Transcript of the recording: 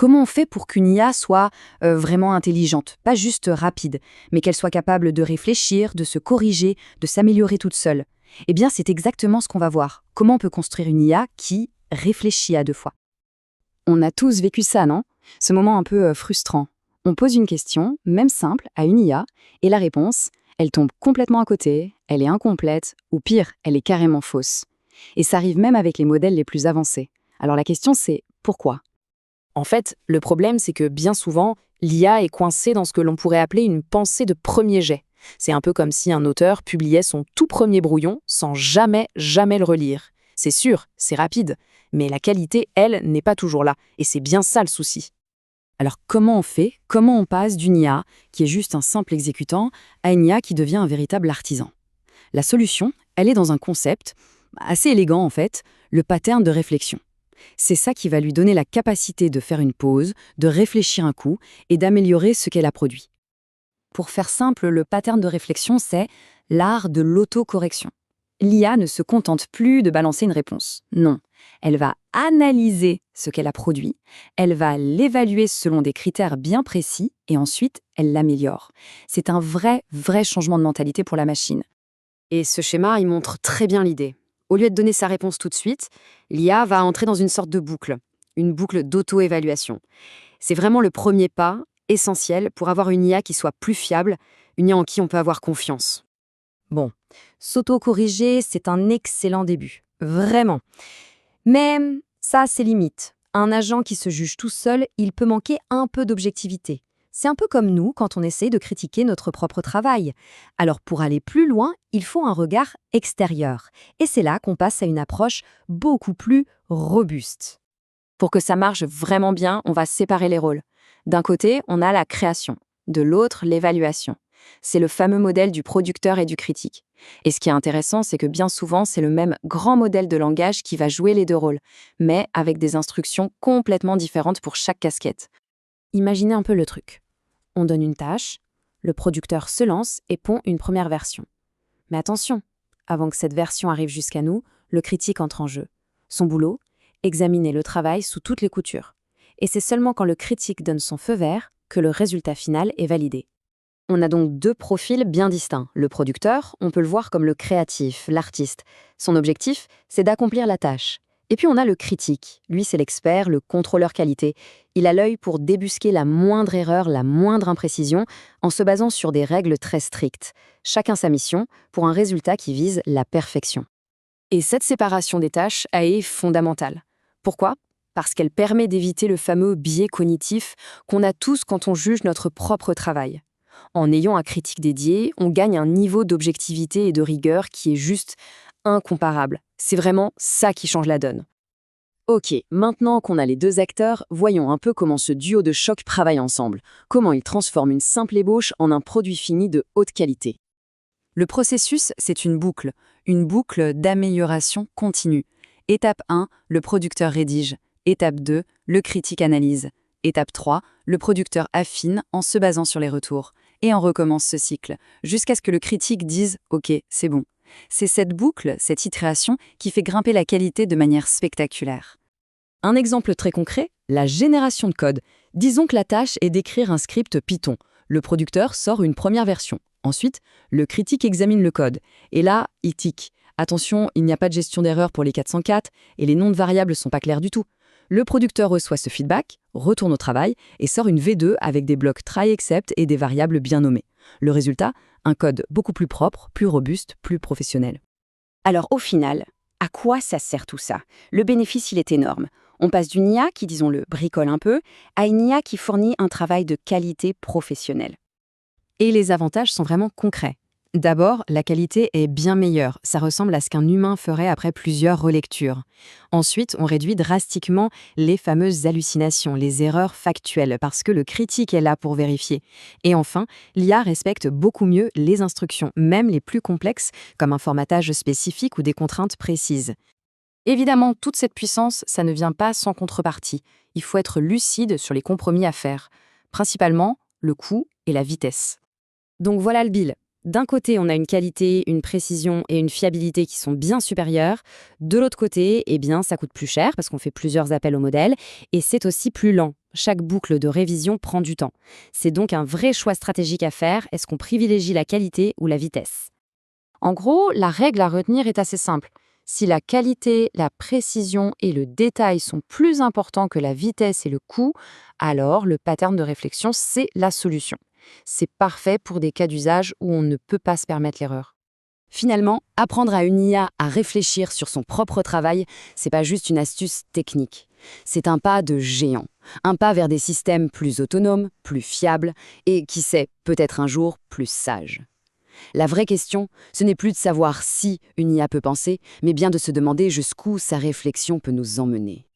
Comment on fait pour qu'une IA soit vraiment intelligente, pas juste rapide, mais qu'elle soit capable de réfléchir, de se corriger, de s'améliorer toute seule? Eh bien, c'est exactement ce qu'on va voir. Comment on peut construire une IA qui réfléchit à deux fois? On a tous vécu ça, non? Ce moment un peu frustrant. On pose une question, même simple, à une IA, et la réponse, elle tombe complètement à côté, elle est incomplète, ou pire, elle est carrément fausse. Et ça arrive même avec les modèles les plus avancés. Alors la question c'est, pourquoi? En fait, le problème, c'est que bien souvent, l'IA est coincée dans ce que l'on pourrait appeler une pensée de premier jet. C'est un peu comme si un auteur publiait son tout premier brouillon sans jamais le relire. C'est sûr, c'est rapide, mais la qualité, elle, n'est pas toujours là, et c'est bien ça le souci. Alors comment on fait? Comment on passe d'une IA, qui est juste un simple exécutant, à une IA qui devient un véritable artisan? La solution, elle est dans un concept, assez élégant en fait, le pattern de réflexion. C'est ça qui va lui donner la capacité de faire une pause, de réfléchir un coup et d'améliorer ce qu'elle a produit. Pour faire simple, le pattern de réflexion, c'est l'art de l'autocorrection. L'IA ne se contente plus de balancer une réponse. Non, elle va analyser ce qu'elle a produit, elle va l'évaluer selon des critères bien précis et ensuite, elle l'améliore. C'est un vrai changement de mentalité pour la machine. Et ce schéma, il montre très bien l'idée. Au lieu de donner sa réponse tout de suite, l'IA va entrer dans une sorte de boucle, une boucle d'auto-évaluation. C'est vraiment le premier pas essentiel pour avoir une IA qui soit plus fiable, une IA en qui on peut avoir confiance. Bon, s'auto-corriger, c'est un excellent début. Vraiment. Mais ça a ses limites. Un agent qui se juge tout seul, il peut manquer un peu d'objectivité. C'est un peu comme nous quand on essaie de critiquer notre propre travail. Alors pour aller plus loin, il faut un regard extérieur. Et c'est là qu'on passe à une approche beaucoup plus robuste. Pour que ça marche vraiment bien, on va séparer les rôles. D'un côté, on a la création, de l'autre, l'évaluation. C'est le fameux modèle du producteur et du critique. Et ce qui est intéressant, c'est que bien souvent, c'est le même grand modèle de langage qui va jouer les deux rôles, mais avec des instructions complètement différentes pour chaque casquette. Imaginez un peu le truc. On donne une tâche, le producteur se lance et pond une première version. Mais attention, avant que cette version arrive jusqu'à nous, le critique entre en jeu. Son boulot, examiner le travail sous toutes les coutures. Et c'est seulement quand le critique donne son feu vert que le résultat final est validé. On a donc deux profils bien distincts. Le producteur, on peut le voir comme le créatif, l'artiste. Son objectif, c'est d'accomplir la tâche. Et puis on a le critique. Lui, c'est l'expert, le contrôleur qualité. Il a l'œil pour débusquer la moindre erreur, la moindre imprécision, en se basant sur des règles très strictes. Chacun sa mission, pour un résultat qui vise la perfection. Et cette séparation des tâches est fondamentale. Pourquoi ? Parce qu'elle permet d'éviter le fameux biais cognitif qu'on a tous quand on juge notre propre travail. En ayant un critique dédié, on gagne un niveau d'objectivité et de rigueur qui est juste incomparable. C'est vraiment ça qui change la donne. Ok, maintenant qu'on a les deux acteurs, voyons un peu comment ce duo de choc travaille ensemble, comment ils transforment une simple ébauche en un produit fini de haute qualité. Le processus, c'est une boucle d'amélioration continue. Étape 1, le producteur rédige. Étape 2, le critique analyse. Étape 3, le producteur affine en se basant sur les retours. Et on recommence ce cycle, jusqu'à ce que le critique dise « Ok, c'est bon ». C'est cette boucle, cette itération, qui fait grimper la qualité de manière spectaculaire. Un exemple très concret, la génération de code. Disons que la tâche est d'écrire un script Python. Le producteur sort une première version. Ensuite, le critique examine le code. Et là, il tique. Attention, il n'y a pas de gestion d'erreur pour les 404 et les noms de variables sont pas clairs du tout. Le producteur reçoit ce feedback, retourne au travail et sort une V2 avec des blocs try except et des variables bien nommées. Le résultat, un code beaucoup plus propre, plus robuste, plus professionnel. Alors au final, à quoi ça sert tout ça? Le bénéfice, il est énorme. On passe d'une IA qui, disons-le, bricole un peu, à une IA qui fournit un travail de qualité professionnelle. Et les avantages sont vraiment concrets. D'abord, la qualité est bien meilleure. Ça ressemble à ce qu'un humain ferait après plusieurs relectures. Ensuite, on réduit drastiquement les fameuses hallucinations, les erreurs factuelles, parce que le critique est là pour vérifier. Et enfin, l'IA respecte beaucoup mieux les instructions, même les plus complexes, comme un formatage spécifique ou des contraintes précises. Évidemment, toute cette puissance, ça ne vient pas sans contrepartie. Il faut être lucide sur les compromis à faire. Principalement, le coût et la vitesse. Donc voilà le bill. D'un côté, on a une qualité, une précision et une fiabilité qui sont bien supérieures. De l'autre côté, eh bien, ça coûte plus cher parce qu'on fait plusieurs appels au modèle et c'est aussi plus lent. Chaque boucle de révision prend du temps. C'est donc un vrai choix stratégique à faire. Est-ce qu'on privilégie la qualité ou la vitesse? En gros, la règle à retenir est assez simple. Si la qualité, la précision et le détail sont plus importants que la vitesse et le coût, alors le pattern de réflexion, c'est la solution. C'est parfait pour des cas d'usage où on ne peut pas se permettre l'erreur. Finalement, apprendre à une IA à réfléchir sur son propre travail, c'est pas juste une astuce technique. C'est un pas de géant. Un pas vers des systèmes plus autonomes, plus fiables et, qui sait, peut-être un jour plus sages. La vraie question, ce n'est plus de savoir si une IA peut penser, mais bien de se demander jusqu'où sa réflexion peut nous emmener.